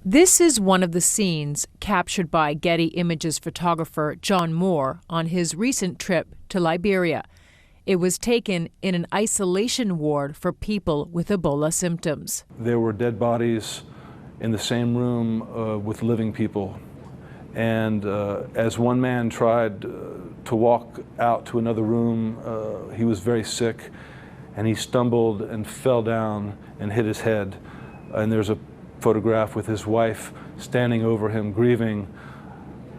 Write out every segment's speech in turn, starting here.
This is one of the scenes captured by Getty Images photographer John Moore on his recent trip to Liberia. It was taken in an isolation ward for people with Ebola symptoms. There were dead bodies in the same room with living people. And as one man tried to walk out to another room, he was very sick, and he stumbled and fell down and hit his head. And there's a photograph with his wife standing over him, grieving,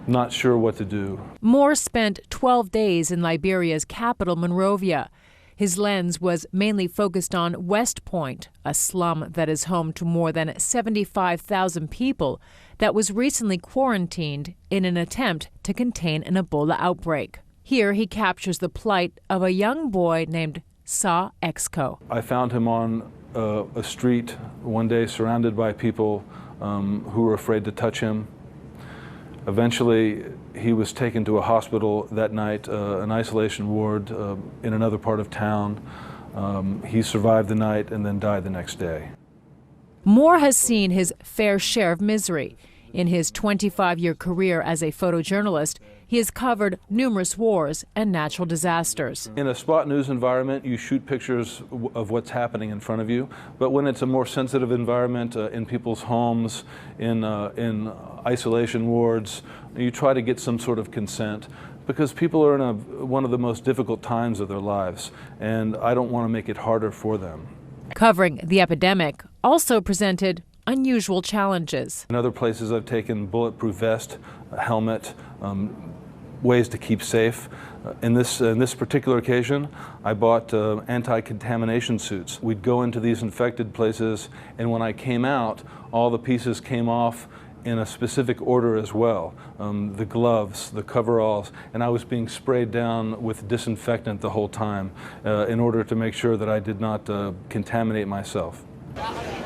not sure what to do. Moore spent 12 days in Liberia's capital, Monrovia. His lens was mainly focused on West Point, a slum that is home to more than 75,000 people that was recently quarantined in an attempt to contain an Ebola outbreak. Here he captures the plight of a young boy named Sa Exco. I found him on a street one day surrounded by people who were afraid to touch him. Eventually, he was taken to a hospital that night, an isolation ward in another part of town. He survived the night and then died the next day. Moore has seen his fair share of misery. In his 25-year career as a photojournalist, he has covered numerous wars and natural disasters. In a spot news environment, you shoot pictures of what's happening in front of you. But when it's a more sensitive environment, in people's homes, in isolation wards, you try to get some sort of consent, because people are in one of the most difficult times of their lives, and I don't want to make it harder for them. Covering the epidemic also presented unusual challenges. In other places, I've taken bulletproof vest, a helmet, ways to keep safe. In this particular occasion, I bought anti-contamination suits. We'd go into these infected places, and when I came out, all the pieces came off in a specific order as well. The gloves, the coveralls, and I was being sprayed down with disinfectant the whole time in order to make sure that I did not contaminate myself.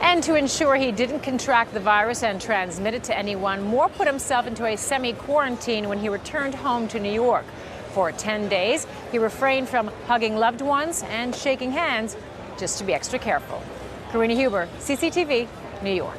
And to ensure he didn't contract the virus and transmit it to anyone, Moore put himself into a semi-quarantine when he returned home to New York. For 10 days, he refrained from hugging loved ones and shaking hands just to be extra careful. Karina Huber, CCTV, New York.